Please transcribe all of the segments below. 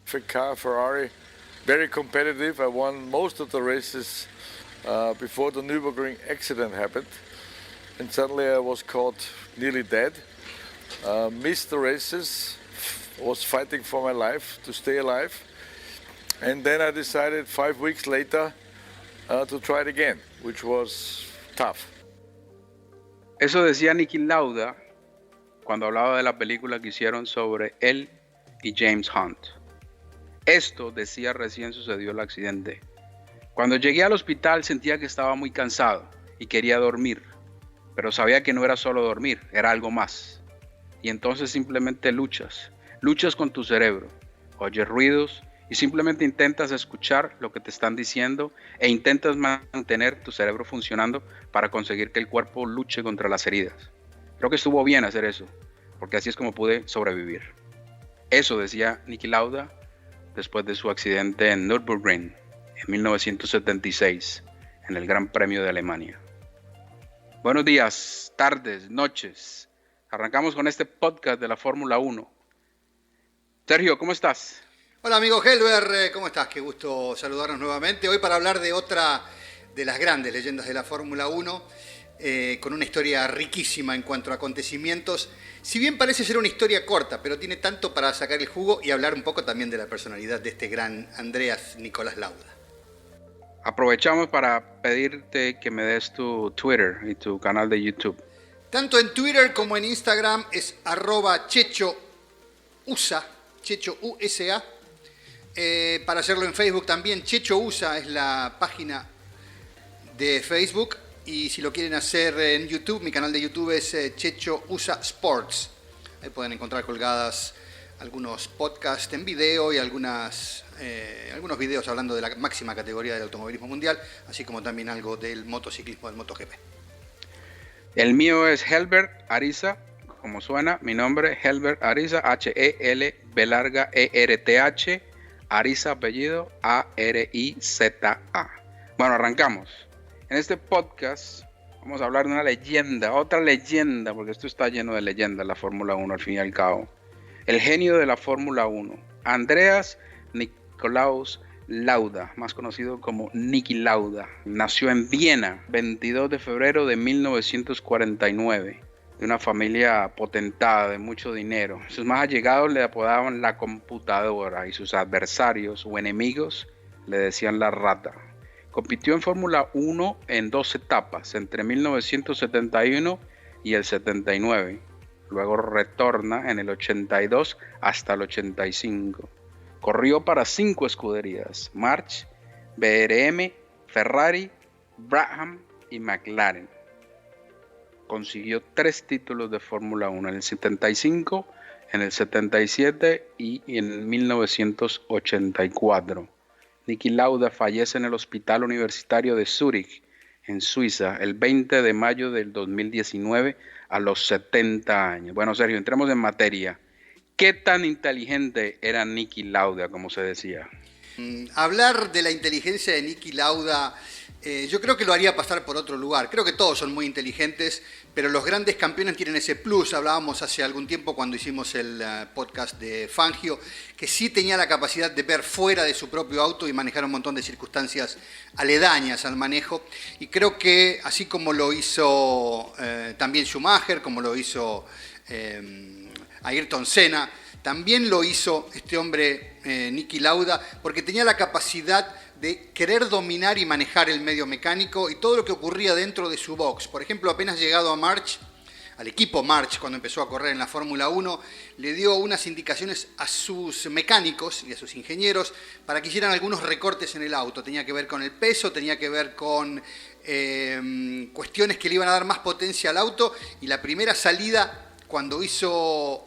Perfect car, Ferrari, very competitive. I won most of the races before the Nürburgring accident happened. And suddenly I was caught nearly dead. Missed the races, was fighting for my life to stay alive. And then I decided 5 weeks later to try it again, which was tough. Eso decía Niki Lauda cuando hablaba de la película que hicieron sobre él y James Hunt. Esto decía recién sucedió el accidente. Cuando llegué al hospital sentía que estaba muy cansado y quería dormir, pero sabía que no era solo dormir, era algo más. Y entonces simplemente luchas con tu cerebro, oyes ruidos y simplemente intentas escuchar lo que te están diciendo e intentas mantener tu cerebro funcionando para conseguir que el cuerpo luche contra las heridas. Creo que estuvo bien hacer eso, porque así es como pude sobrevivir. Eso decía Niki Lauda después de su accidente en Nürburgring en 1976, en el Gran Premio de Alemania. Buenos días, tardes, noches. Arrancamos con este podcast de la Fórmula 1. Sergio, ¿cómo estás? Hola amigo Helber, ¿cómo estás? Qué gusto saludarnos nuevamente. Hoy para hablar de otra de las grandes leyendas de la Fórmula 1, con una historia riquísima en cuanto a acontecimientos. Si bien parece ser una historia corta, pero tiene tanto para sacar el jugo y hablar un poco también de la personalidad de este gran Andreas Nicolás Lauda. Aprovechamos para pedirte que me des tu Twitter y tu canal de YouTube. Tanto en Twitter como en Instagram es @ChechoUSA, Checho USA. Para hacerlo en Facebook también, Checho USA es la página de Facebook. Y si lo quieren hacer en YouTube, mi canal de YouTube es Checho USA Sports. Ahí pueden encontrar colgadas algunos podcasts en video y algunos videos hablando de la máxima categoría del automovilismo mundial, así como también algo del motociclismo, del MotoGP. El mío es Helbert Ariza, como suena, mi nombre Helbert Ariza, HELBERTH, Ariza apellido, ARIZA. Bueno, arrancamos. En este podcast vamos a hablar de una leyenda, otra leyenda, porque esto está lleno de leyendas, la Fórmula 1 al fin y al cabo. El genio de la Fórmula 1, Andreas Nikolaus Lauda, más conocido como Niki Lauda. Nació en Viena, 22 de febrero de 1949, de una familia potentada, de mucho dinero. Sus más allegados le apodaban la computadora y sus adversarios o enemigos le decían la rata. Compitió en Fórmula 1 en 2 etapas, entre 1971 y el 79. Luego retorna en el 82 hasta el 85. Corrió para 5 escuderías: March, BRM, Ferrari, Brabham y McLaren. Consiguió 3 títulos de Fórmula 1 en el 75, en el 77 y en 1984. Niki Lauda fallece en el Hospital Universitario de Zúrich, en Suiza, el 20 de mayo del 2019, a los 70 años. Bueno, Sergio, entremos en materia. ¿Qué tan inteligente era Niki Lauda, como se decía? Hablar de la inteligencia de Niki Lauda, yo creo que lo haría pasar por otro lugar. Creo que todos son muy inteligentes, pero los grandes campeones tienen ese plus. Hablábamos hace algún tiempo cuando hicimos el podcast de Fangio, que sí tenía la capacidad de ver fuera de su propio auto y manejar un montón de circunstancias aledañas al manejo. Y creo que así como lo hizo también Schumacher, como lo hizo Ayrton Senna, también lo hizo este hombre Niki Lauda, porque tenía la capacidad de querer dominar y manejar el medio mecánico y todo lo que ocurría dentro de su box. Por ejemplo, apenas llegado a March, al equipo March, cuando empezó a correr en la Fórmula 1, le dio unas indicaciones a sus mecánicos y a sus ingenieros para que hicieran algunos recortes en el auto. Tenía que ver con el peso, tenía que ver con cuestiones que le iban a dar más potencia al auto, y la primera salida, cuando hizo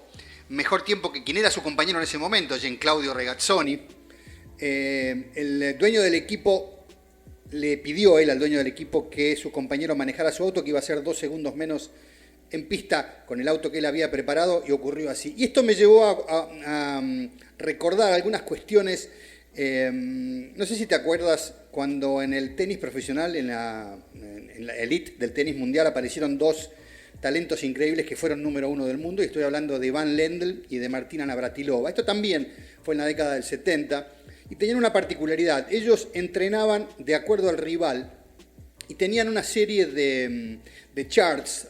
mejor tiempo que quien era su compañero en ese momento, Gian Claudio Regazzoni, el dueño del equipo le pidió al dueño del equipo que su compañero manejara su auto, que iba a ser 2 segundos menos en pista con el auto que él había preparado, y ocurrió así. Y esto me llevó a recordar algunas cuestiones. No sé si te acuerdas cuando en el tenis profesional, en la elite del tenis mundial, aparecieron dos talentos increíbles que fueron número 1 del mundo, y estoy hablando de Van Lendl y de Martina Navratilova. Esto también fue en la década del 70, y tenían una particularidad: ellos entrenaban de acuerdo al rival, y tenían una serie de charts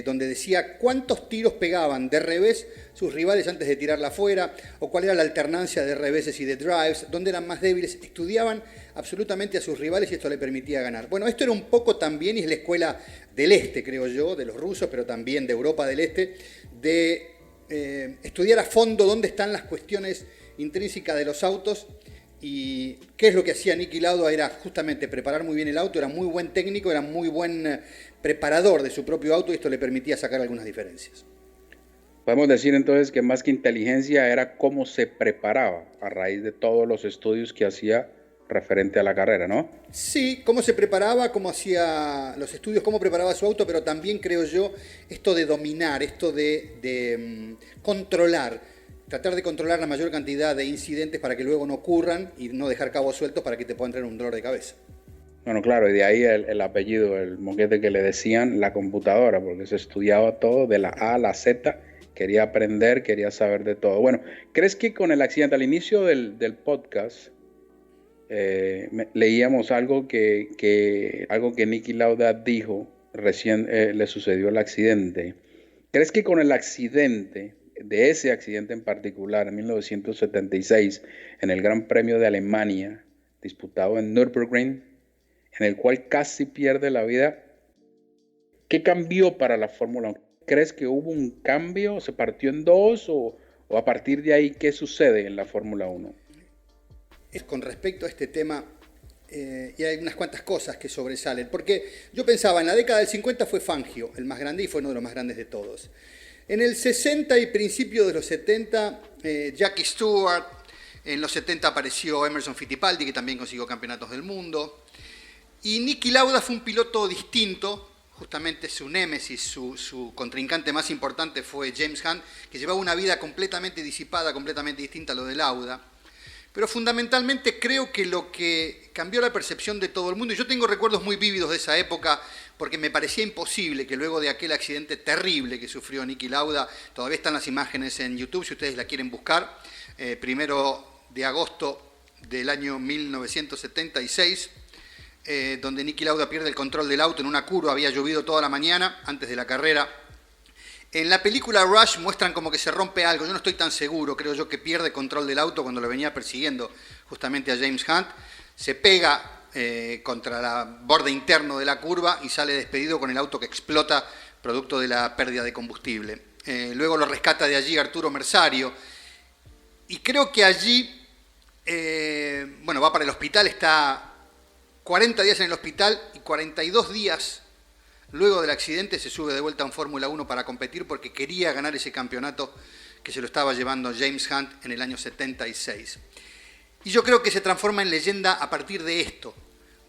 donde decía cuántos tiros pegaban de revés sus rivales antes de tirarla afuera, o cuál era la alternancia de reveses y de drives, dónde eran más débiles. Estudiaban absolutamente a sus rivales y esto le permitía ganar. Bueno, esto era un poco también, y es la escuela del este, creo yo, de los rusos, pero también de Europa del Este, de estudiar a fondo dónde están las cuestiones intrínsecas de los autos. Y qué es lo que hacía Niki Lauda: era justamente preparar muy bien el auto, era muy buen técnico, era muy buen preparador de su propio auto, y esto le permitía sacar algunas diferencias. Podemos decir entonces que más que inteligencia era cómo se preparaba a raíz de todos los estudios que hacía referente a la carrera, ¿no? Sí, cómo se preparaba, cómo hacía los estudios, cómo preparaba su auto, pero también creo yo esto de dominar, esto de controlar, tratar de controlar la mayor cantidad de incidentes para que luego no ocurran y no dejar cabos sueltos para que te pueda entrar un dolor de cabeza. Bueno, claro, y de ahí el apellido, el moquete que le decían la computadora, porque se estudiaba todo de la A a la Z, quería aprender, quería saber de todo. Bueno, ¿crees que con el accidente, al inicio del podcast, leíamos algo que Niki Lauda dijo, recién le sucedió el accidente? ¿Crees que con el accidente, de ese accidente en particular, en 1976, en el Gran Premio de Alemania, disputado en Nürburgring, en el cual casi pierde la vida, ¿qué cambió para la Fórmula 1? ¿Crees que hubo un cambio? ¿Se partió en dos? ¿O a partir de ahí qué sucede en la Fórmula 1? Con respecto a este tema, y hay unas cuantas cosas que sobresalen, porque yo pensaba, en la década del 50 fue Fangio el más grande, y fue uno de los más grandes de todos. En el 60 y principio de los 70, Jackie Stewart. En los 70 apareció Emerson Fittipaldi, que también consiguió campeonatos del mundo. Y Niki Lauda fue un piloto distinto. Justamente su némesis, su contrincante más importante fue James Hunt, que llevaba una vida completamente disipada, completamente distinta a lo de Lauda. Pero fundamentalmente creo que lo que cambió la percepción de todo el mundo, y yo tengo recuerdos muy vívidos de esa época, porque me parecía imposible que luego de aquel accidente terrible que sufrió Niki Lauda, todavía están las imágenes en YouTube si ustedes la quieren buscar, 1 de agosto del año 1976, donde Niki Lauda pierde el control del auto en una curva. Había llovido toda la mañana antes de la carrera. En la película Rush muestran como que se rompe algo. Yo no estoy tan seguro, creo yo que pierde control del auto cuando lo venía persiguiendo justamente a James Hunt. Se pega contra el borde interno de la curva y sale despedido con el auto que explota producto de la pérdida de combustible. Luego lo rescata de allí Arturo Mersario. Y creo que allí, va para el hospital, está 40 días en el hospital, y 42 días luego del accidente se sube de vuelta a un Fórmula 1 para competir, porque quería ganar ese campeonato que se lo estaba llevando James Hunt en el año 76. Y yo creo que se transforma en leyenda a partir de esto,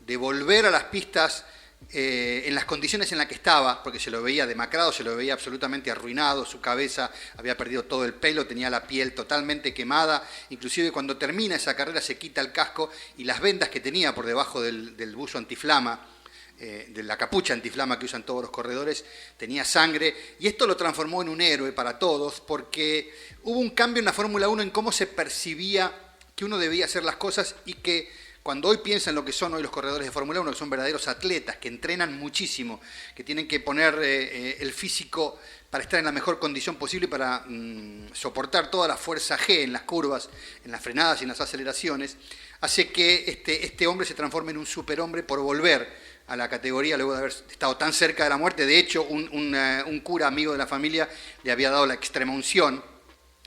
de volver a las pistas en las condiciones en las que estaba, porque se lo veía demacrado, se lo veía absolutamente arruinado, su cabeza había perdido todo el pelo, tenía la piel totalmente quemada, inclusive cuando termina esa carrera se quita el casco y las vendas que tenía por debajo del buzo antiflama, de la capucha antiflama que usan todos los corredores, tenía sangre, y esto lo transformó en un héroe para todos, porque hubo un cambio en la Fórmula 1 en cómo se percibía que uno debía hacer las cosas, y que cuando hoy piensan lo que son hoy los corredores de Fórmula 1, que son verdaderos atletas, que entrenan muchísimo, que tienen que poner el físico para estar en la mejor condición posible, para soportar toda la fuerza G en las curvas, en las frenadas y en las aceleraciones, hace que este hombre se transforme en un superhombre por volver a la categoría luego de haber estado tan cerca de la muerte. De hecho, un cura amigo de la familia le había dado la extrema unción.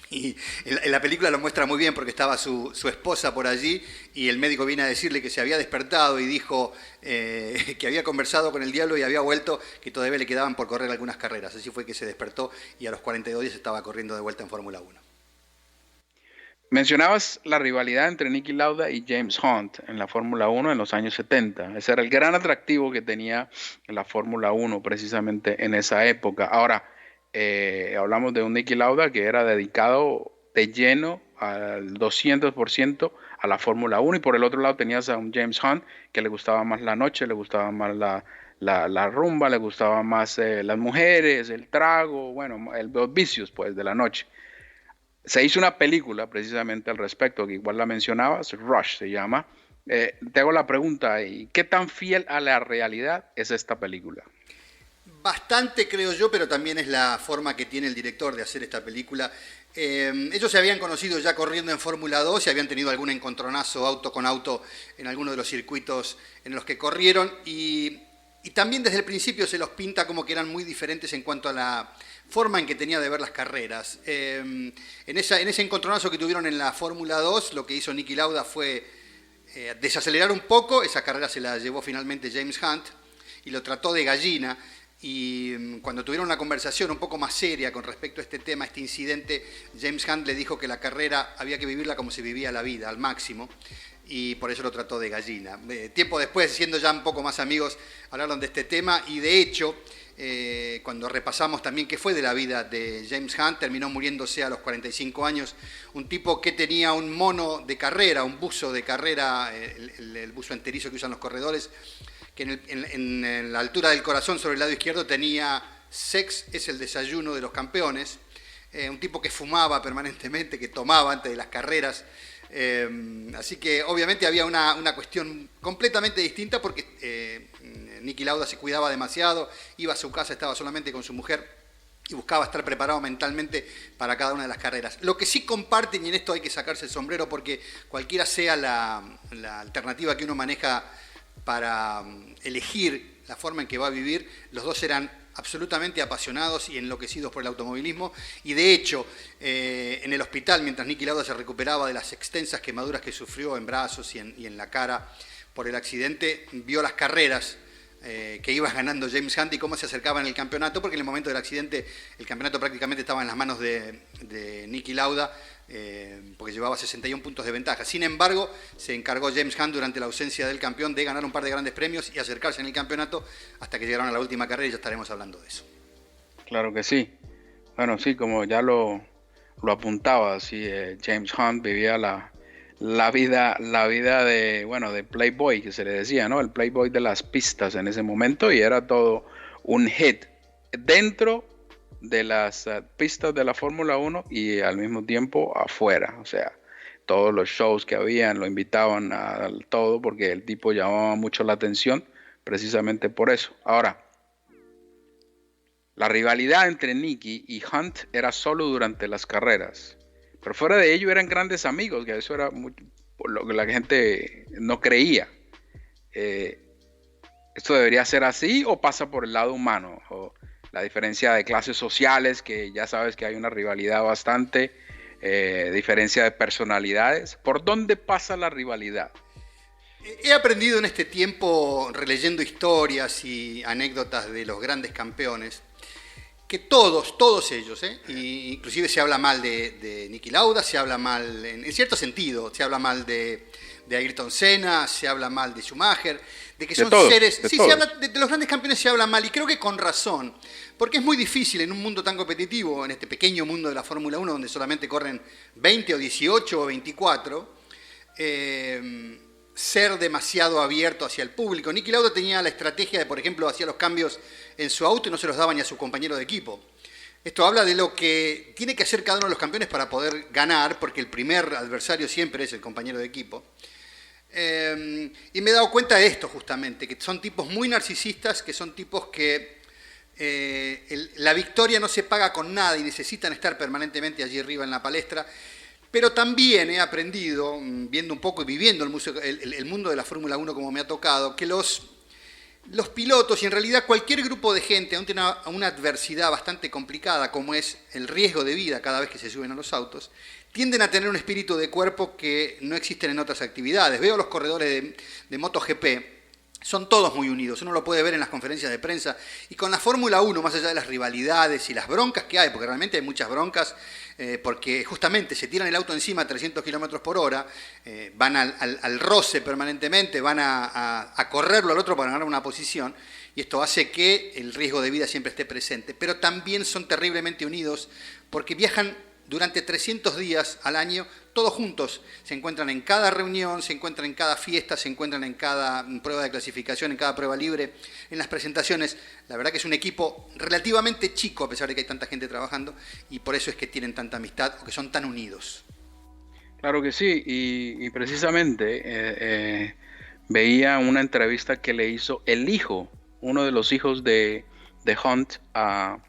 Y en la película lo muestra muy bien, porque estaba su esposa por allí, y el médico viene a decirle que se había despertado y dijo que había conversado con el diablo y había vuelto, que todavía le quedaban por correr algunas carreras. Así fue que se despertó y a los 42 días estaba corriendo de vuelta en Fórmula 1. Mencionabas la rivalidad entre Niki Lauda y James Hunt en la Fórmula 1 en los años 70. Ese era el gran atractivo que tenía la Fórmula 1 precisamente en esa época. Ahora, hablamos de un Niki Lauda que era dedicado de lleno al 200% a la Fórmula 1, y por el otro lado tenías a un James Hunt que le gustaba más la noche, le gustaba más la rumba, le gustaba más las mujeres, el trago, bueno, los vicios pues de la noche. Se hizo una película precisamente al respecto, que igual la mencionabas, Rush se llama. Te hago la pregunta, ¿y qué tan fiel a la realidad es esta película? Bastante, creo yo, pero también es la forma que tiene el director de hacer esta película. Ellos se habían conocido ya corriendo en Fórmula 2 y habían tenido algún encontronazo auto con auto en alguno de los circuitos en los que corrieron y también desde el principio se los pinta como que eran muy diferentes en cuanto a la forma en que tenía de ver las carreras. En ese encontronazo que tuvieron en la Fórmula 2, lo que hizo Niki Lauda fue desacelerar un poco, esa carrera se la llevó finalmente James Hunt y lo trató de gallina. Y cuando tuvieron una conversación un poco más seria con respecto a este tema, este incidente, James Hunt le dijo que la carrera había que vivirla como se vivía la vida, al máximo, y por eso lo trató de gallina. Tiempo después, siendo ya un poco más amigos, hablaron de este tema y de hecho, cuando repasamos también qué fue de la vida de James Hunt, terminó muriéndose a los 45 años, un tipo que tenía un mono de carrera, un buzo de carrera, el buzo enterizo que usan los corredores, que en la altura del corazón sobre el lado izquierdo tenía sex, es el desayuno de los campeones, un tipo que fumaba permanentemente, que tomaba antes de las carreras, así que obviamente había una cuestión completamente distinta porque Niki Lauda se cuidaba demasiado, iba a su casa, estaba solamente con su mujer y buscaba estar preparado mentalmente para cada una de las carreras. Lo que sí comparten, y en esto hay que sacarse el sombrero porque cualquiera sea la alternativa que uno maneja para elegir la forma en que va a vivir, los dos eran absolutamente apasionados y enloquecidos por el automovilismo y de hecho en el hospital mientras Niki Lauda se recuperaba de las extensas quemaduras que sufrió en brazos y en la cara por el accidente, vio las carreras que iba ganando James Hunt y cómo se acercaba en el campeonato, porque en el momento del accidente el campeonato prácticamente estaba en las manos de Niki Lauda, porque llevaba 61 puntos de ventaja. Sin embargo, se encargó James Hunt durante la ausencia del campeón de ganar un par de grandes premios y acercarse en el campeonato hasta que llegaron a la última carrera y ya estaremos hablando de eso. Claro que sí. Bueno, sí, como ya lo apuntaba, sí, James Hunt vivía la vida de, bueno, de Playboy, que se le decía, ¿no? El Playboy de las pistas en ese momento y era todo un hit dentro de las pistas de la Fórmula 1 y al mismo tiempo afuera, o sea, todos los shows que habían lo invitaban a todo porque el tipo llamaba mucho la atención precisamente por eso. Ahora, la rivalidad entre Niki y Hunt era solo durante las carreras, pero fuera de ello eran grandes amigos, que eso era lo que la gente no creía. ¿Esto debería ser así o pasa por el lado humano? O la diferencia de clases sociales, que ya sabes que hay una rivalidad bastante, diferencia de personalidades. ¿Por dónde pasa la rivalidad? He aprendido en este tiempo, releyendo historias y anécdotas de los grandes campeones, que todos ellos, inclusive se habla mal de Niki Lauda, se habla mal, en cierto sentido, se habla mal de Ayrton Senna, se habla mal de Schumacher, de que son seres... Sí, se habla, de los grandes campeones se habla mal, y creo que con razón, porque es muy difícil en un mundo tan competitivo, en este pequeño mundo de la Fórmula 1, donde solamente corren 20 o 18 o 24, ser demasiado abierto hacia el público. Niki Lauda tenía la estrategia de, por ejemplo, hacía los cambios en su auto y no se los daba ni a su compañero de equipo. Esto habla de lo que tiene que hacer cada uno de los campeones para poder ganar, porque el primer adversario siempre es el compañero de equipo. Y me he dado cuenta de esto justamente, que son tipos muy narcisistas, que son tipos que la victoria no se paga con nada y necesitan estar permanentemente allí arriba en la palestra. Pero también he aprendido, viendo un poco y viviendo el mundo de la Fórmula 1 como me ha tocado, que los pilotos y en realidad cualquier grupo de gente ante una adversidad bastante complicada como es el riesgo de vida cada vez que se suben a los autos, tienden a tener un espíritu de cuerpo que no existen en otras actividades. Veo a los corredores de MotoGP, son todos muy unidos, uno lo puede ver en las conferencias de prensa, y con la Fórmula 1, más allá de las rivalidades y las broncas que hay, porque realmente hay muchas broncas, porque justamente se tiran el auto encima a 300 km por hora, van al roce permanentemente, van a correrlo al otro para ganar una posición, y esto hace que el riesgo de vida siempre esté presente. Pero también son terriblemente unidos porque viajan durante 300 días al año, todos juntos. Se encuentran en cada reunión, se encuentran en cada fiesta, se encuentran en cada prueba de clasificación, en cada prueba libre, en las presentaciones. La verdad que es un equipo relativamente chico, a pesar de que hay tanta gente trabajando, y por eso es que tienen tanta amistad o que son tan unidos. Claro que sí, y precisamente veía una entrevista que le hizo el hijo, uno de los hijos de Hunt a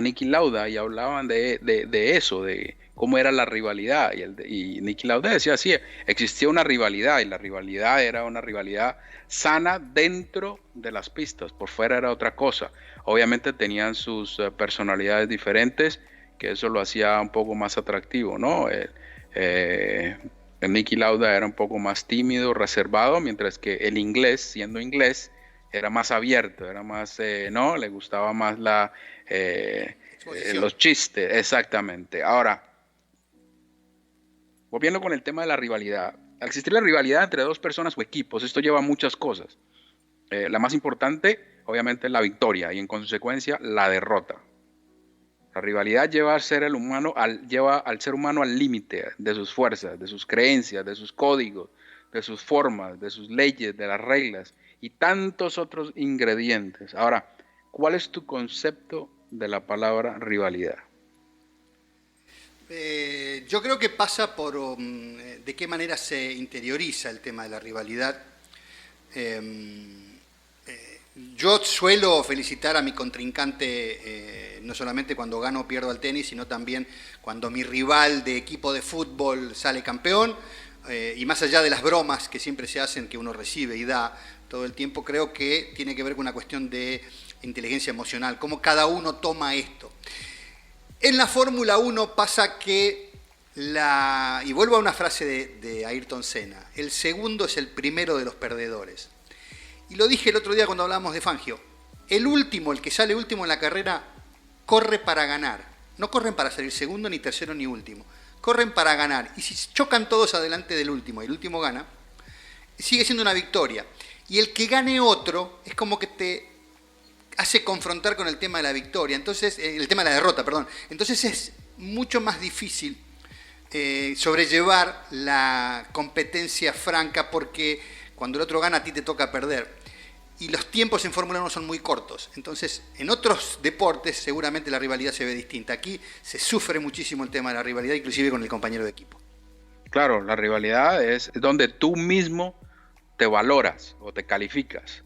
Niki Lauda, y hablaban de eso, de cómo era la rivalidad, y Niki Lauda decía, sí, existía una rivalidad, y la rivalidad era una rivalidad sana dentro de las pistas, por fuera era otra cosa. Obviamente tenían sus personalidades diferentes, que eso lo hacía un poco más atractivo, ¿no? Niki Lauda era un poco más tímido, reservado, mientras que el inglés, siendo inglés, era más abierto, era más, ¿no? Le gustaba más los chistes, exactamente. Ahora, volviendo con el tema de la rivalidad, al existir la rivalidad entre dos personas o equipos, esto lleva a muchas cosas. La más importante, obviamente, es la victoria y en consecuencia la derrota. La rivalidad lleva al ser humano al límite de sus fuerzas, de sus creencias, de sus códigos, de sus formas, de sus leyes, de las reglas y tantos otros ingredientes. Ahora, ¿cuál es tu concepto de la palabra rivalidad? Yo creo que pasa por de qué manera se interioriza el tema de la rivalidad. Yo suelo felicitar a mi contrincante no solamente cuando gano o pierdo al tenis, sino también cuando mi rival de equipo de fútbol sale campeón. Y más allá de las bromas que siempre se hacen, que uno recibe y da todo el tiempo, creo que tiene que ver con una cuestión de inteligencia emocional, cómo cada uno toma esto. En la Fórmula 1 pasa que, y vuelvo a una frase de Ayrton Senna, el segundo es el primero de los perdedores. Y lo dije el otro día cuando hablábamos de Fangio, el que sale último en la carrera, corre para ganar. No corren para salir segundo, ni tercero, ni último. Corren para ganar. Y si chocan todos adelante del último y el último gana, sigue siendo una victoria. Y el que gane otro es como que te hace confrontar con el tema de la victoria. Entonces, el tema de la derrota, perdón. Entonces es mucho más difícil sobrellevar la competencia franca porque cuando el otro gana a ti te toca perder. Y los tiempos en Fórmula 1 son muy cortos. Entonces, en otros deportes seguramente la rivalidad se ve distinta. Aquí se sufre muchísimo el tema de la rivalidad, inclusive con el compañero de equipo. Claro, la rivalidad es donde tú mismo te valoras o te calificas,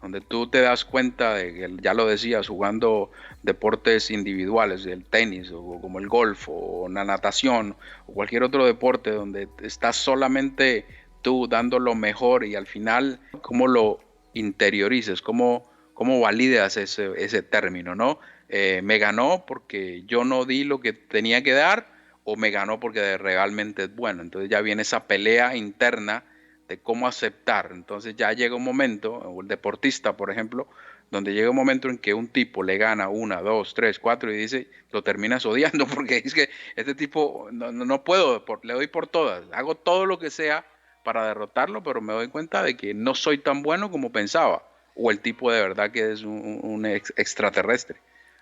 donde tú te das cuenta de que, ya lo decías, jugando deportes individuales, el tenis o como el golf o la natación o cualquier otro deporte donde estás solamente tú dando lo mejor y al final cómo lo interiorices, cómo validas ese término, ¿no? Me ganó porque yo no di lo que tenía que dar o me ganó porque realmente es bueno. Entonces ya viene esa pelea interna de cómo aceptar. Entonces ya llega un momento, el deportista, por ejemplo, donde llega un momento en que un tipo le gana 1, 2, 3, 4 y dice, lo terminas odiando porque es que este tipo no puedo, le doy por todas, hago todo lo que sea para derrotarlo, pero me doy cuenta de que no soy tan bueno como pensaba, o el tipo de verdad que es un extraterrestre.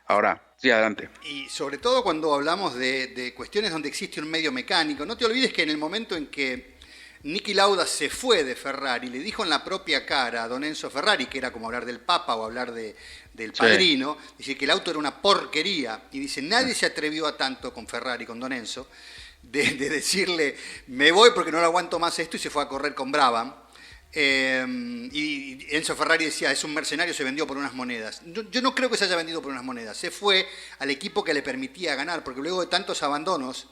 Ahora, sí, adelante. Y sobre todo cuando hablamos de cuestiones donde existe un medio mecánico, no te olvides que en el momento en que Niki Lauda se fue de Ferrari, le dijo en la propia cara a Don Enzo Ferrari, que era como hablar del Papa o hablar del padrino, sí. Dice que el auto era una porquería, y dice, nadie se atrevió a tanto con Ferrari, con Don Enzo, de decirle, me voy porque no lo aguanto más esto, y se fue a correr con Brabham. Y Enzo Ferrari decía, es un mercenario, se vendió por unas monedas. Yo no creo que se haya vendido por unas monedas, se fue al equipo que le permitía ganar, porque luego de tantos abandonos,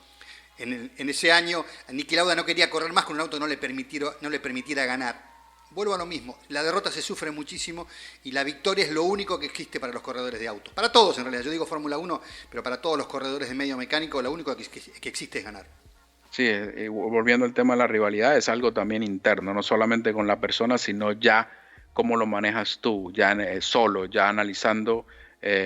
en ese año, Niki Lauda no quería correr más con un auto que no le permitiera ganar. Vuelvo a lo mismo, la derrota se sufre muchísimo y la victoria es lo único que existe para los corredores de auto. Para todos en realidad, yo digo Fórmula 1, pero para todos los corredores de medio mecánico lo único que existe es ganar. Sí, volviendo al tema de la rivalidad, es algo también interno, no solamente con la persona, sino ya cómo lo manejas tú, ya solo, ya analizando,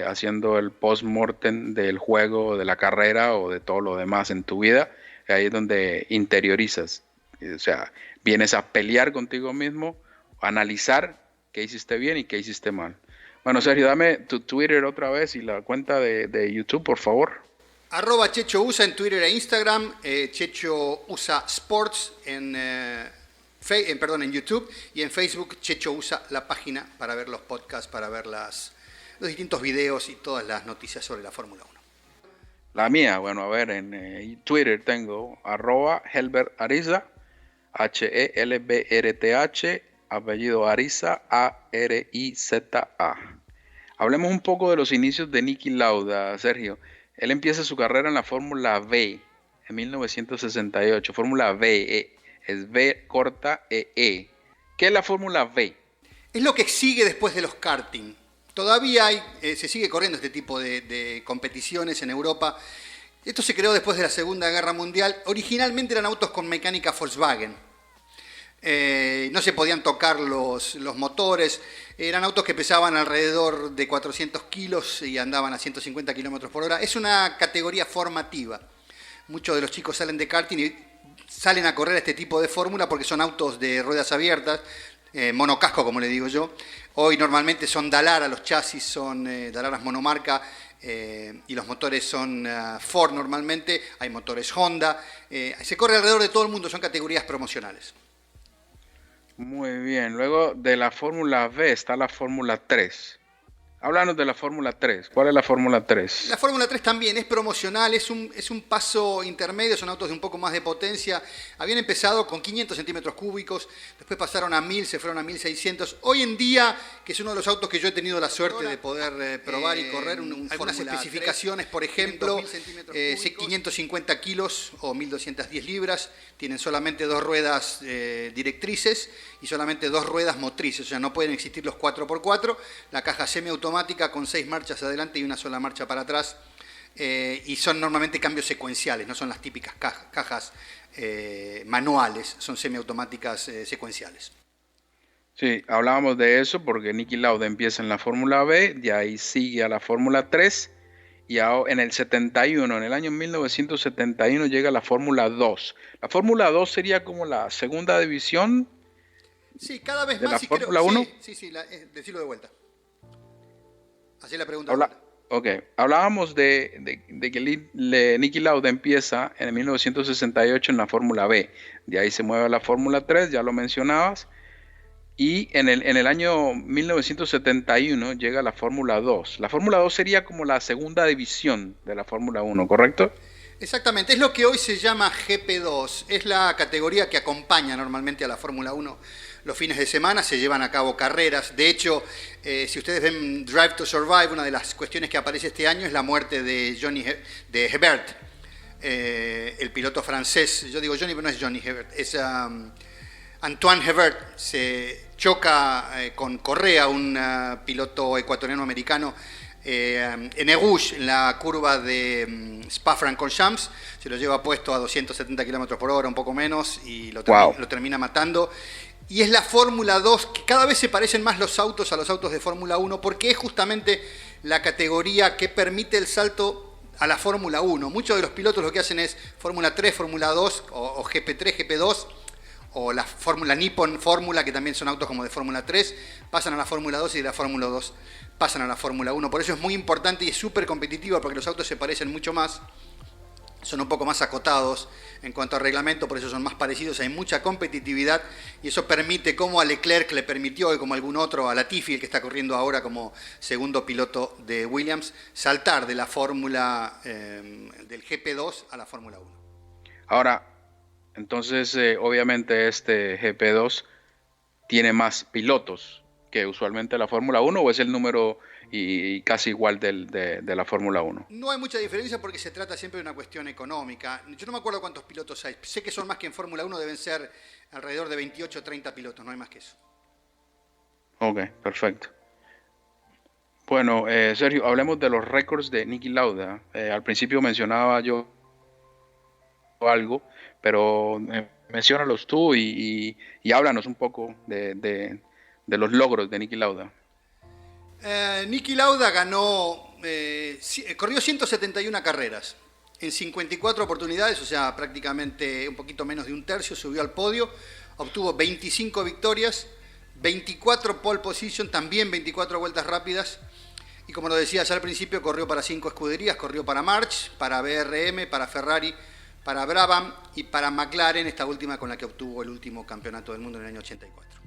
haciendo el post-mortem del juego, de la carrera o de todo lo demás en tu vida. Ahí es donde interiorizas, o sea, vienes a pelear contigo mismo, a analizar qué hiciste bien y qué hiciste mal. Bueno, Sergio, dame tu Twitter otra vez y la cuenta de YouTube, por favor. Checho USA en Twitter e Instagram, Checho USA Sports en YouTube, y en Facebook Checho USA, la página para ver los podcasts, para ver los distintos videos y todas las noticias sobre la Fórmula 1. La mía, bueno, a ver, en Twitter tengo @Helbert Ariza, HELBRTH, apellido Ariza, ARIZA. Hablemos un poco de los inicios de Niki Lauda, Sergio. Él empieza su carrera en la Fórmula V en 1968. Fórmula V, es V corta EE. ¿Qué es la Fórmula V? Es lo que sigue después de los karting. Todavía se sigue corriendo este tipo de competiciones en Europa. Esto se creó después de la Segunda Guerra Mundial. Originalmente eran autos con mecánica Volkswagen. No se podían tocar los motores. Eran autos que pesaban alrededor de 400 kilos y andaban a 150 kilómetros por hora. Es una categoría formativa. Muchos de los chicos salen de karting y salen a correr este tipo de fórmula porque son autos de ruedas abiertas, monocasco como le digo yo. Hoy normalmente son Dallara, los chasis son Dallaras monomarca y los motores son Ford normalmente. Hay motores Honda. Se corre alrededor de todo el mundo, son categorías promocionales. Muy bien, luego de la Fórmula V está la Fórmula 3. Háblanos de la Fórmula 3. ¿Cuál es la Fórmula 3? La Fórmula 3 también es promocional, es un paso intermedio, son autos de un poco más de potencia. Habían empezado con 500 centímetros cúbicos, después pasaron a 1000, se fueron a 1600. Hoy en día, que es uno de los autos que yo he tenido la suerte de poder probar y correr, algunas especificaciones, por ejemplo, 550 kilos o 1210 libras, tienen solamente 2 ruedas directrices y solamente 2 ruedas motrices, o sea, no pueden existir los 4x4, la caja semiautomática con 6 marchas adelante y una sola marcha para atrás, y son normalmente cambios secuenciales, no son las típicas cajas manuales, son semiautomáticas secuenciales. Sí, hablábamos de eso porque Niki Lauda empieza en la Fórmula V, de ahí sigue a la Fórmula 3 y en el 71, en el año 1971 llega la Fórmula 2. La Fórmula 2 sería como la segunda división. Sí, cada vez de más. la Fórmula 1. Sí, decirlo de vuelta. Así la pregunta. Ok, hablábamos de que Niki Lauda empieza en 1968 en la Fórmula B. De ahí se mueve a la Fórmula 3, ya lo mencionabas. Y en el año 1971 llega la Fórmula 2. La Fórmula 2 sería como la segunda división de la Fórmula 1, ¿correcto? Exactamente, es lo que hoy se llama GP2. Es la categoría que acompaña normalmente a la Fórmula 1. Los fines de semana se llevan a cabo carreras. De hecho, si ustedes ven Drive to Survive, una de las cuestiones que aparece este año es la muerte de Hebert, el piloto francés. Yo digo Johnny, pero no es Johnny Hebert, es Antoine Hebert. Se choca con Correa, un piloto ecuatoriano-americano, en Egush, en la curva de Spa-Francorchamps. Se lo lleva puesto a 270 km por hora, un poco menos, y lo termina matando. Y es la Fórmula 2, que cada vez se parecen más los autos a los autos de Fórmula 1, porque es justamente la categoría que permite el salto a la Fórmula 1. Muchos de los pilotos lo que hacen es Fórmula 3, Fórmula 2, o GP3, GP2, o la Fórmula Nippon Fórmula, que también son autos como de Fórmula 3, pasan a la Fórmula 2 y de la Fórmula 2 pasan a la Fórmula 1. Por eso es muy importante y es súper competitiva, porque los autos se parecen mucho más, son un poco más acotados en cuanto a reglamento, por eso son más parecidos, hay mucha competitividad y eso permite, como a Leclerc le permitió y como algún otro, a Latifi, el que está corriendo ahora como segundo piloto de Williams, saltar de la Fórmula del GP2 a la Fórmula 1. Ahora, entonces obviamente este GP2 tiene más pilotos que usualmente la Fórmula 1, ¿o es el número y casi igual de la Fórmula 1? No hay mucha diferencia porque se trata siempre de una cuestión económica. Yo no me acuerdo cuántos pilotos hay. Sé que son más que en Fórmula 1, deben ser alrededor de 28 o 30 pilotos, no hay más que eso. Ok, perfecto. Bueno, Sergio, hablemos de los récords de Niki Lauda. Al principio mencionaba yo algo, pero menciónalos tú y háblanos un poco de los logros de Niki Lauda. Niki Lauda corrió 171 carreras en 54 oportunidades, o sea, prácticamente un poquito menos de un tercio, subió al podio, obtuvo 25 victorias, 24 pole position, también 24 vueltas rápidas, Y como lo decías al principio, corrió para 5 escuderías, corrió para March, para BRM, para Ferrari, para Brabham y para McLaren, esta última con la que obtuvo el último campeonato del mundo en el año 84.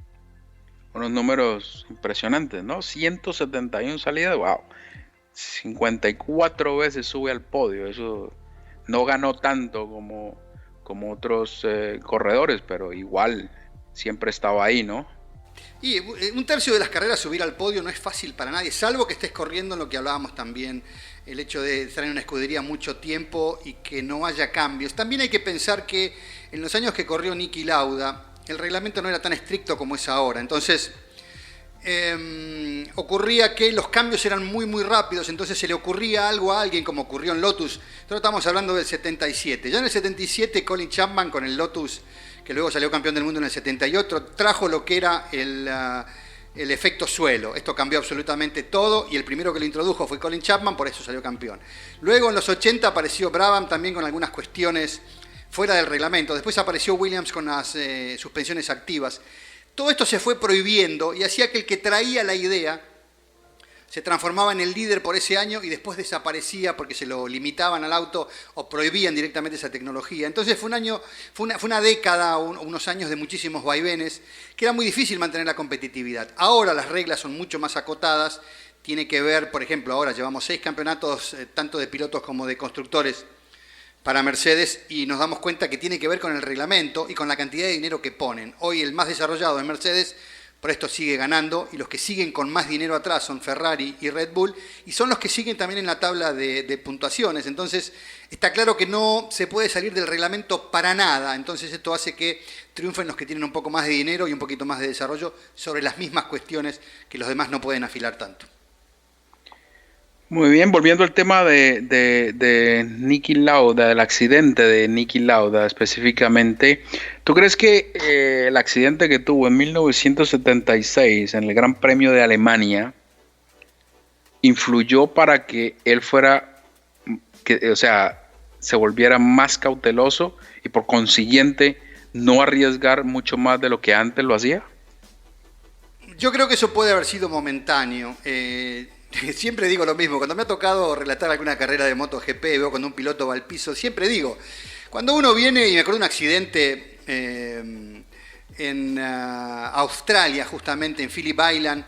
Unos números impresionantes, ¿no? 171 salidas, wow. 54 veces sube al podio. Eso no ganó tanto como otros corredores, pero igual siempre estaba ahí, ¿no? Y un tercio de las carreras subir al podio no es fácil para nadie, salvo que estés corriendo en lo que hablábamos también, el hecho de estar en una escudería mucho tiempo y que no haya cambios. También hay que pensar que en los años que corrió Niki Lauda, el reglamento no era tan estricto como es ahora. Entonces, ocurría que los cambios eran muy rápidos, entonces se le ocurría algo a alguien, como ocurrió en Lotus. Nosotros estamos hablando del 77. Ya en el 77, Colin Chapman con el Lotus, que luego salió campeón del mundo en el 78, trajo lo que era el efecto suelo. Esto cambió absolutamente todo y el primero que lo introdujo fue Colin Chapman, por eso salió campeón. Luego en los 80 apareció Brabham también con algunas cuestiones fuera del reglamento. Después apareció Williams con las suspensiones activas. Todo esto se fue prohibiendo y hacía que el que traía la idea se transformaba en el líder por ese año y después desaparecía porque se lo limitaban al auto o prohibían directamente esa tecnología. Entonces fue una década, unos años de muchísimos vaivenes, que era muy difícil mantener la competitividad. Ahora las reglas son mucho más acotadas, tiene que ver, por ejemplo, ahora llevamos 6 campeonatos, tanto de pilotos como de constructores, para Mercedes, y nos damos cuenta que tiene que ver con el reglamento y con la cantidad de dinero que ponen. Hoy el más desarrollado es Mercedes, por esto sigue ganando, y los que siguen con más dinero atrás son Ferrari y Red Bull, y son los que siguen también en la tabla de puntuaciones. Entonces está claro que no se puede salir del reglamento para nada, entonces esto hace que triunfen los que tienen un poco más de dinero y un poquito más de desarrollo sobre las mismas cuestiones que los demás no pueden afilar tanto. Muy bien, volviendo al tema de Niki Lauda, del accidente de Niki Lauda específicamente, ¿tú crees que el accidente que tuvo en 1976 en el Gran Premio de Alemania influyó para que él se volviera más cauteloso y por consiguiente no arriesgar mucho más de lo que antes lo hacía? Yo creo que eso puede haber sido momentáneo. Siempre digo lo mismo, cuando me ha tocado relatar alguna carrera de MotoGP, veo cuando un piloto va al piso, siempre digo, cuando uno viene, y me acuerdo de un accidente en Australia, justamente en Phillip Island,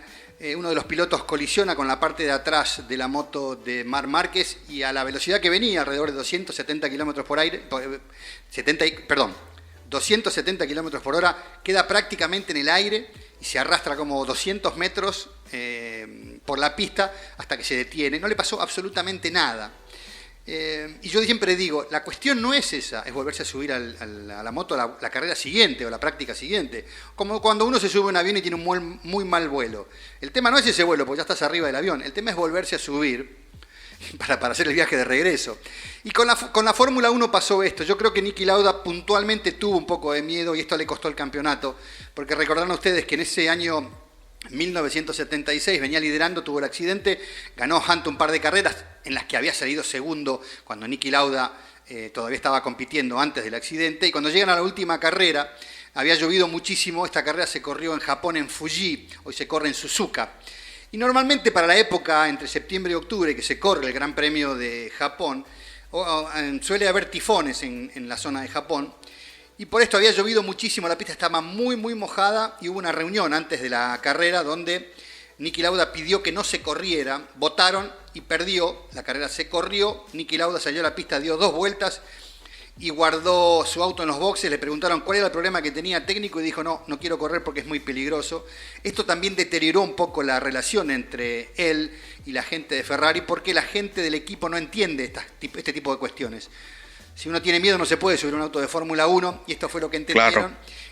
uno de los pilotos colisiona con la parte de atrás de la moto de Marc Márquez y a la velocidad que venía, alrededor de 270 km por aire, 270 km por hora, queda prácticamente en el aire y se arrastra como 200 metros por la pista hasta que se detiene. No le pasó absolutamente nada. Y yo siempre digo, la cuestión no es esa, es volverse a subir a la moto la carrera siguiente o la práctica siguiente. Como cuando uno se sube a un avión y tiene un muy mal vuelo. El tema no es ese vuelo, porque ya estás arriba del avión. El tema es volverse a subir para hacer el viaje de regreso. Y con la Fórmula 1 pasó esto. Yo creo que Niki Lauda puntualmente tuvo un poco de miedo y esto le costó el campeonato, porque recordarán ustedes que en ese año 1976 venía liderando, tuvo el accidente, ganó Hunt un par de carreras en las que había salido segundo cuando Niki Lauda todavía estaba compitiendo antes del accidente, y cuando llegan a la última carrera había llovido muchísimo. Esta carrera se corrió en Japón, en Fuji, hoy se corre en Suzuka. Y normalmente para la época, entre septiembre y octubre, que se corre el Gran Premio de Japón, suele haber tifones en la zona de Japón, y por esto había llovido muchísimo, la pista estaba muy mojada, y hubo una reunión antes de la carrera donde Niki Lauda pidió que no se corriera, votaron y perdió, la carrera se corrió, Niki Lauda salió a la pista, dio 2 vueltas y guardó su auto en los boxes. Le preguntaron cuál era el problema que tenía técnico y dijo no quiero correr porque es muy peligroso. Esto también deterioró un poco la relación entre él y la gente de Ferrari, porque la gente del equipo no entiende este tipo de cuestiones. Si uno tiene miedo no se puede subir a un auto de Fórmula 1, y esto fue lo que entendieron, claro.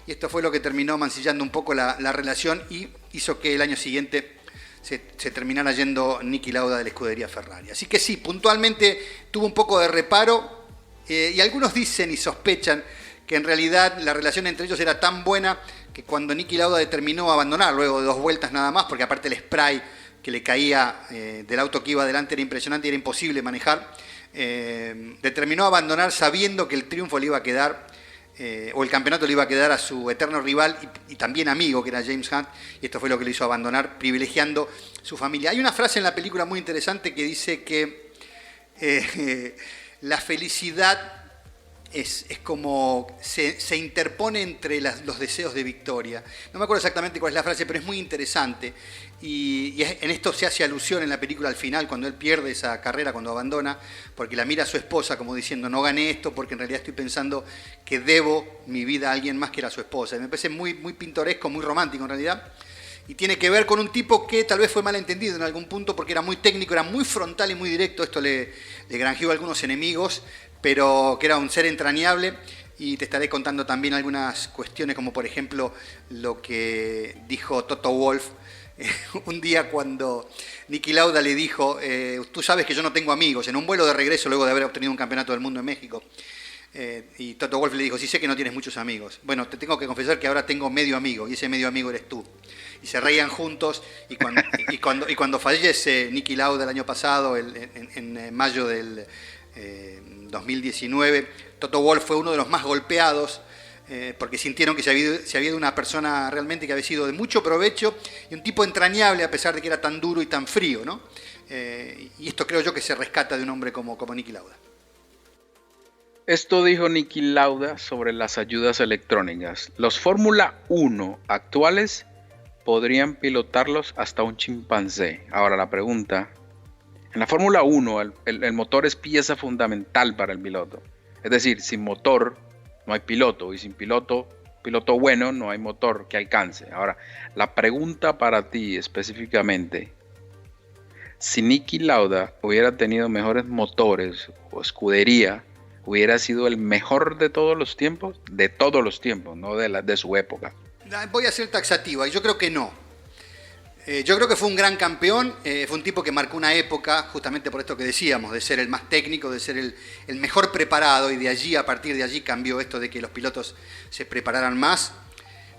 Y esto fue lo que terminó mancillando un poco la relación y hizo que el año siguiente se terminara yendo Niki Lauda de la escudería Ferrari. Así que sí, puntualmente tuvo un poco de reparo, y algunos dicen y sospechan que en realidad la relación entre ellos era tan buena que cuando Niki Lauda determinó abandonar, luego de 2 vueltas nada más, porque aparte el spray que le caía del auto que iba adelante era impresionante y era imposible manejar, determinó abandonar sabiendo que el triunfo le iba a quedar o el campeonato le iba a quedar a su eterno rival y también amigo, que era James Hunt, y esto fue lo que le hizo abandonar, privilegiando su familia. Hay una frase en la película muy interesante que dice que la felicidad es como se interpone entre los deseos de victoria. No me acuerdo exactamente cuál es la frase, pero es muy interesante. Y en esto se hace alusión en la película al final, cuando él pierde esa carrera, cuando abandona, porque la mira a su esposa como diciendo, no gané esto porque en realidad estoy pensando que debo mi vida a alguien más que era su esposa. Y me parece muy, muy pintoresco, muy romántico en realidad. Y tiene que ver con un tipo que tal vez fue malentendido en algún punto porque era muy técnico, era muy frontal y muy directo. Esto le granjeó a algunos enemigos, pero que era un ser entrañable. Y te estaré contando también algunas cuestiones, como por ejemplo lo que dijo Toto Wolff un día cuando Niki Lauda le dijo, tú sabes que yo no tengo amigos, en un vuelo de regreso luego de haber obtenido un campeonato del mundo en México. Y Toto Wolff le dijo, sí sé que no tienes muchos amigos. Bueno, te tengo que confesar que ahora tengo medio amigo y ese medio amigo eres tú. Y se reían juntos y cuando fallece Niki Lauda el año pasado, en mayo del 2019, Toto Wolff fue uno de los más golpeados porque sintieron que se había ido una persona realmente que había sido de mucho provecho y un tipo entrañable a pesar de que era tan duro y tan frío, ¿no? Y esto creo yo que se rescata de un hombre como Niki Lauda. Esto dijo Niki Lauda sobre las ayudas electrónicas. Los Fórmula 1 actuales podrían pilotarlos hasta un chimpancé. Ahora la pregunta, en la Fórmula 1 el motor es pieza fundamental para el piloto. Es decir, sin motor no hay piloto y sin piloto bueno no hay motor que alcance. Ahora, la pregunta para ti específicamente, si Niki Lauda hubiera tenido mejores motores o escudería, ¿hubiera sido el mejor de todos los tiempos? De todos los tiempos, no de su época. Voy a ser taxativa y yo creo que no. Yo creo que fue un gran campeón, fue un tipo que marcó una época, justamente por esto que decíamos, de ser el más técnico, de ser el mejor preparado, y de allí, a partir de allí, cambió esto de que los pilotos se prepararan más.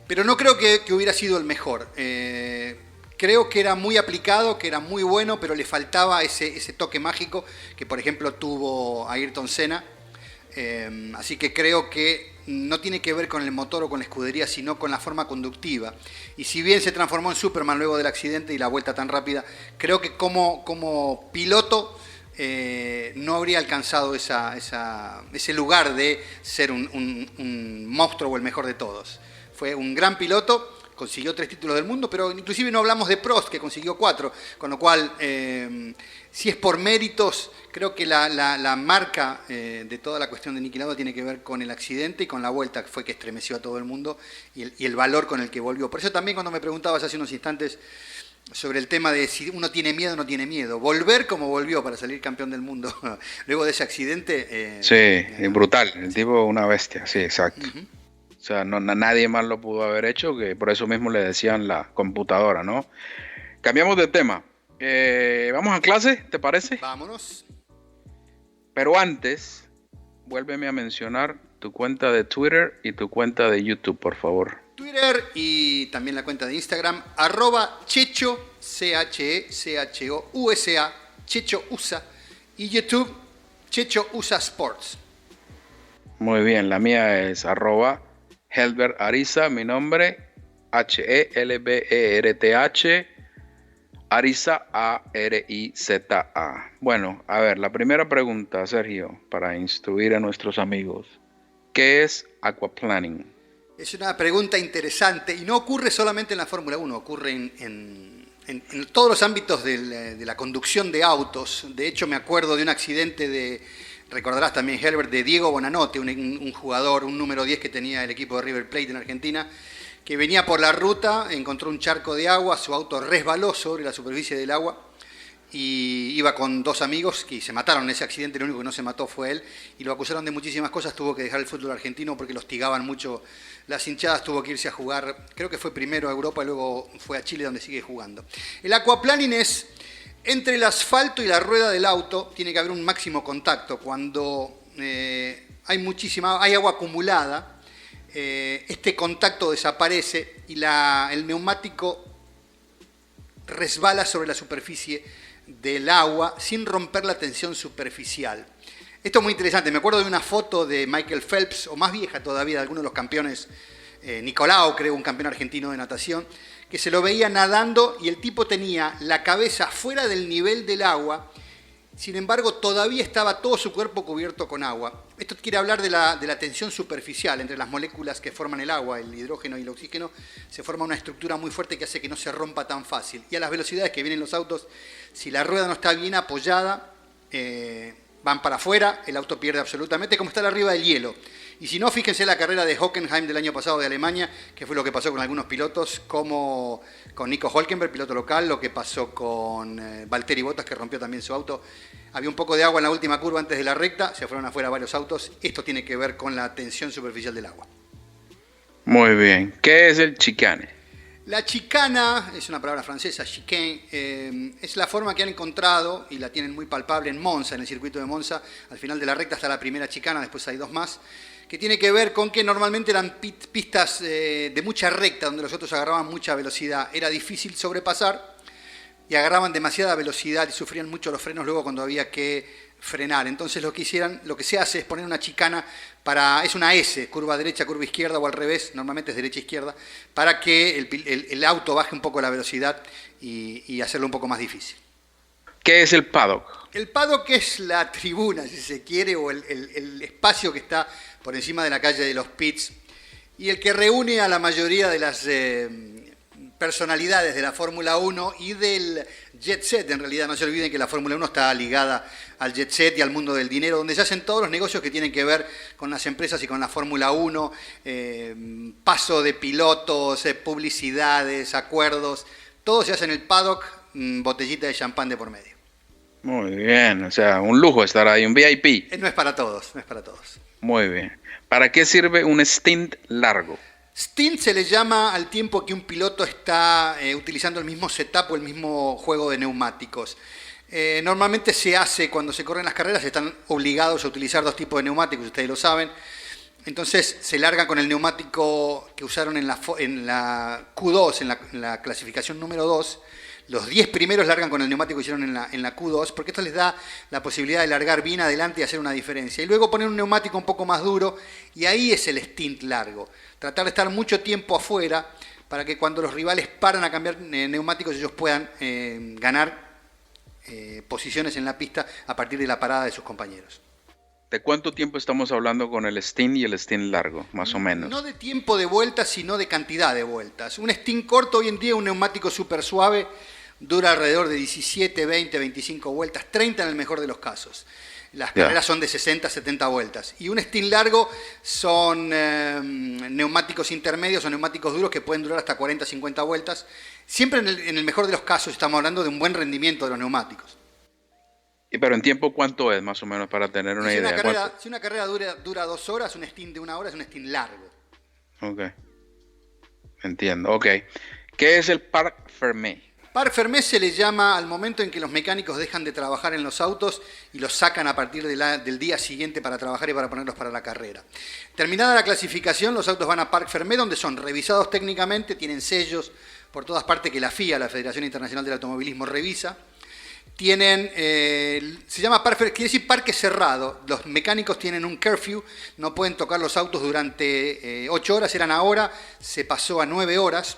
Pero no creo que hubiera sido el mejor. Creo que era muy aplicado, que era muy bueno, pero le faltaba ese toque mágico que, por ejemplo, tuvo Ayrton Senna. Así que creo que no tiene que ver con el motor o con la escudería, sino con la forma conductiva. Y si bien se transformó en Superman luego del accidente y la vuelta tan rápida, creo que como piloto no habría alcanzado ese lugar de ser un monstruo o el mejor de todos. Fue un gran piloto, consiguió 3 títulos del mundo, pero inclusive no hablamos de Prost, que consiguió 4, con lo cual, si es por méritos, creo que la marca de toda la cuestión de Niki Lauda tiene que ver con el accidente y con la vuelta que fue que estremeció a todo el mundo y el valor con el que volvió. Por eso también cuando me preguntabas hace unos instantes sobre el tema de si uno tiene miedo o no tiene miedo, volver como volvió para salir campeón del mundo luego de ese accidente... sí, brutal, el tipo una bestia, sí, exacto. Uh-huh. O sea, nadie más lo pudo haber hecho, que por eso mismo le decían la computadora, ¿no? Cambiamos de tema. ¿Vamos a clase, te parece? Vámonos. Pero antes, vuélveme a mencionar tu cuenta de Twitter y tu cuenta de YouTube, por favor. Twitter y también la cuenta de Instagram, @Checho, CHECHOUSA, Checho USA, y YouTube, Checho USA Sports. Muy bien, la mía es @Helbert Ariza, mi nombre, HELBERTH, Ariza, ARIZA. Bueno, a ver, la primera pregunta, Sergio, para instruir a nuestros amigos. ¿Qué es aquaplaning? Es una pregunta interesante y no ocurre solamente en la Fórmula 1, ocurre en todos los ámbitos de la conducción de autos. De hecho, me acuerdo de un accidente recordarás también, Herbert, de Diego Bonanote, un jugador, un número 10 que tenía el equipo de River Plate en Argentina, que venía por la ruta, encontró un charco de agua, su auto resbaló sobre la superficie del agua y iba con 2 amigos que se mataron en ese accidente. El único que no se mató fue él y lo acusaron de muchísimas cosas. Tuvo que dejar el fútbol argentino porque lo hostigaban mucho las hinchadas, tuvo que irse a jugar, creo que fue primero a Europa y luego fue a Chile donde sigue jugando. El aquaplaning es entre el asfalto y la rueda del auto, tiene que haber un máximo contacto. Cuando hay agua acumulada, este contacto desaparece y el neumático resbala sobre la superficie del agua sin romper la tensión superficial. Esto es muy interesante. Me acuerdo de una foto de Michael Phelps, o más vieja todavía, de alguno de los campeones, Nicolau, creo, un campeón argentino de natación, que se lo veía nadando y el tipo tenía la cabeza fuera del nivel del agua. Sin embargo, todavía estaba todo su cuerpo cubierto con agua. Esto quiere hablar de la tensión superficial entre las moléculas que forman el agua, el hidrógeno y el oxígeno. Se forma una estructura muy fuerte que hace que no se rompa tan fácil. Y a las velocidades que vienen los autos, si la rueda no está bien apoyada, van para afuera, el auto pierde absolutamente, como estar arriba del hielo. Y si no, fíjense la carrera de Hockenheim del año pasado de Alemania, que fue lo que pasó con algunos pilotos, como con Nico Hülkenberg, piloto local, lo que pasó con Valtteri Bottas, que rompió también su auto. Había un poco de agua en la última curva antes de la recta, se fueron afuera varios autos. Esto tiene que ver con la tensión superficial del agua. Muy bien. ¿Qué es el chicane? La chicana, es una palabra francesa, chicane, es la forma que han encontrado, y la tienen muy palpable en Monza, en el circuito de Monza. Al final de la recta está la primera chicana, después hay dos más, que tiene que ver con que normalmente eran pistas de mucha recta, donde los autos agarraban mucha velocidad. Era difícil sobrepasar y agarraban demasiada velocidad y sufrían mucho los frenos luego cuando había que frenar. Entonces lo que se hace es poner una chicana es una S, curva derecha, curva izquierda o al revés, normalmente es derecha-izquierda, para que el auto baje un poco la velocidad y hacerlo un poco más difícil. ¿Qué es el paddock? El paddock es la tribuna, si se quiere, o el espacio que está por encima de la calle de los pits y el que reúne a la mayoría de las personalidades de la Fórmula 1 y del jet set. En realidad, no se olviden que la Fórmula 1 está ligada al jet set y al mundo del dinero, donde se hacen todos los negocios que tienen que ver con las empresas y con la Fórmula 1, paso de pilotos, publicidades, acuerdos, todo se hace en el paddock, botellita de champán de por medio. Muy bien, o sea, un lujo estar ahí, un VIP. No es para todos, no es para todos. Muy bien. ¿Para qué sirve un stint largo? Stint se le llama al tiempo que un piloto está utilizando el mismo setup o el mismo juego de neumáticos. Normalmente se hace cuando se corren las carreras, están obligados a utilizar dos tipos de neumáticos, ustedes lo saben. Entonces se larga con el neumático que usaron en la Q2, en la clasificación número 2. Los 10 primeros largan con el neumático que hicieron en la Q2, porque esto les da la posibilidad de largar bien adelante y hacer una diferencia. Y luego poner un neumático un poco más duro, y ahí es el stint largo. Tratar de estar mucho tiempo afuera para que cuando los rivales paran a cambiar neumáticos ellos puedan ganar posiciones en la pista a partir de la parada de sus compañeros. ¿De cuánto tiempo estamos hablando con el stint y el stint largo, más o menos? No de tiempo de vueltas, sino de cantidad de vueltas. Un stint corto hoy en día, un neumático súper suave, dura alrededor de 17, 20, 25 vueltas, 30 en el mejor de los casos. Las carreras son de 60, 70 vueltas. Y un stint largo son neumáticos intermedios o neumáticos duros que pueden durar hasta 40, 50 vueltas. Siempre en el mejor de los casos estamos hablando de un buen rendimiento de los neumáticos. Pero en tiempo, ¿cuánto es más o menos para tener una idea? Si una carrera dura 2 horas, un stint de 1 hora es un stint largo. Ok. Entiendo, ok. ¿Qué es el Parc Fermé? Parc Fermé se le llama al momento en que los mecánicos dejan de trabajar en los autos y los sacan a partir del día siguiente para trabajar y para ponerlos para la carrera. Terminada la clasificación, los autos van a Parc Fermé, donde son revisados técnicamente, tienen sellos por todas partes que la FIA, la Federación Internacional del Automovilismo, revisa. Tienen, se llama parque, quiere decir parque cerrado. Los mecánicos tienen un curfew, no pueden tocar los autos durante 8 horas, eran ahora, se pasó a 9 horas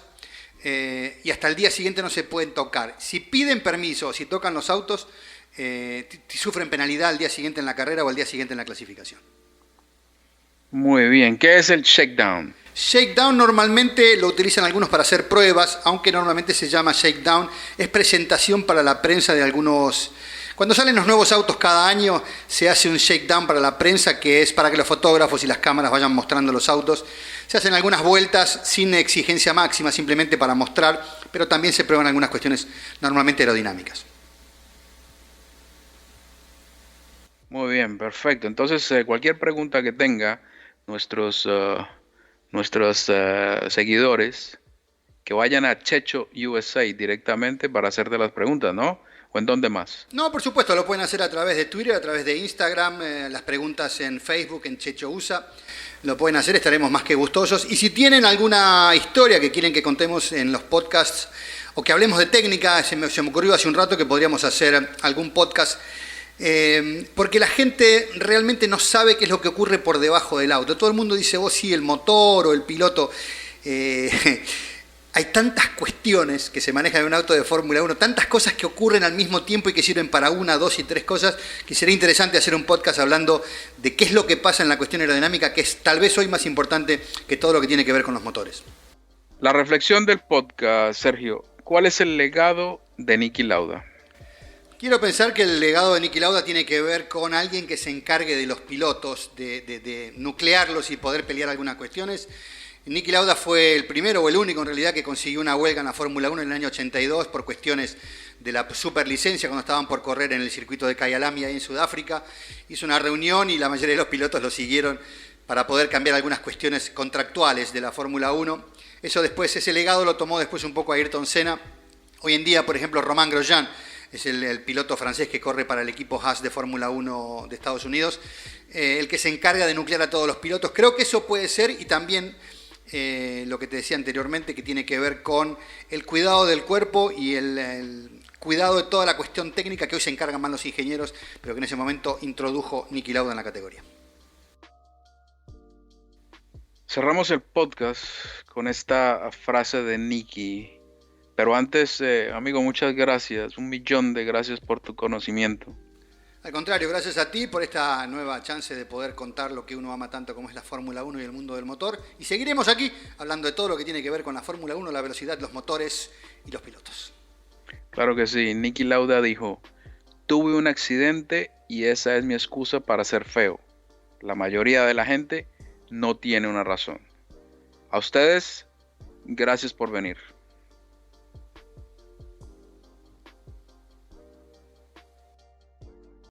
y hasta el día siguiente no se pueden tocar. Si piden permiso, si tocan los autos, sufren penalidad al día siguiente en la carrera o al día siguiente en la clasificación. Muy bien, ¿qué es el shakedown? Shakedown normalmente lo utilizan algunos para hacer pruebas, aunque normalmente se llama shakedown. Es presentación para la prensa de algunos. Cuando salen los nuevos autos cada año, se hace un shakedown para la prensa, que es para que los fotógrafos y las cámaras vayan mostrando los autos. Se hacen algunas vueltas sin exigencia máxima, simplemente para mostrar, pero también se prueban algunas cuestiones normalmente aerodinámicas. Muy bien, perfecto. Entonces, cualquier pregunta que tenga nuestros seguidores, que vayan a Checho USA directamente para hacerte las preguntas, ¿no? ¿O en dónde más? No, por supuesto, lo pueden hacer a través de Twitter, a través de Instagram, las preguntas en Facebook, en Checho USA. Lo pueden hacer, estaremos más que gustosos. Y si tienen alguna historia que quieren que contemos en los podcasts o que hablemos de técnica, se me ocurrió hace un rato que podríamos hacer algún podcast Porque la gente realmente no sabe qué es lo que ocurre por debajo del auto. Todo el mundo dice, vos sí, el motor o el piloto. Hay tantas cuestiones que se manejan en un auto de Fórmula 1, tantas cosas que ocurren al mismo tiempo y que sirven para una, dos y tres cosas, que sería interesante hacer un podcast hablando de qué es lo que pasa en la cuestión aerodinámica, que es tal vez hoy más importante que todo lo que tiene que ver con los motores. La reflexión del podcast, Sergio, ¿cuál es el legado de Niki Lauda? Quiero pensar que el legado de Niki Lauda tiene que ver con alguien que se encargue de los pilotos, de nuclearlos y poder pelear algunas cuestiones. Niki Lauda fue el primero o el único en realidad que consiguió una huelga en la Fórmula 1 en el año 82 por cuestiones de la superlicencia cuando estaban por correr en el circuito de Kyalami ahí en Sudáfrica. Hizo una reunión y la mayoría de los pilotos lo siguieron para poder cambiar algunas cuestiones contractuales de la Fórmula 1. Ese legado lo tomó después un poco Ayrton Senna. Hoy en día, por ejemplo, Romain Grosjean es el piloto francés que corre para el equipo Haas de Fórmula 1 de Estados Unidos, el que se encarga de nuclear a todos los pilotos. Creo que eso puede ser, y también lo que te decía anteriormente, que tiene que ver con el cuidado del cuerpo y el cuidado de toda la cuestión técnica que hoy se encargan más los ingenieros, pero que en ese momento introdujo Niki Lauda en la categoría. Cerramos el podcast con esta frase de Niki. Pero antes, amigo, muchas gracias. 1.000.000 de gracias por tu conocimiento. Al contrario, gracias a ti por esta nueva chance de poder contar lo que uno ama tanto como es la Fórmula 1 y el mundo del motor. Y seguiremos aquí hablando de todo lo que tiene que ver con la Fórmula 1, la velocidad, los motores y los pilotos. Claro que sí. Niki Lauda dijo, tuve un accidente y esa es mi excusa para ser feo. La mayoría de la gente no tiene una razón. A ustedes, gracias por venir.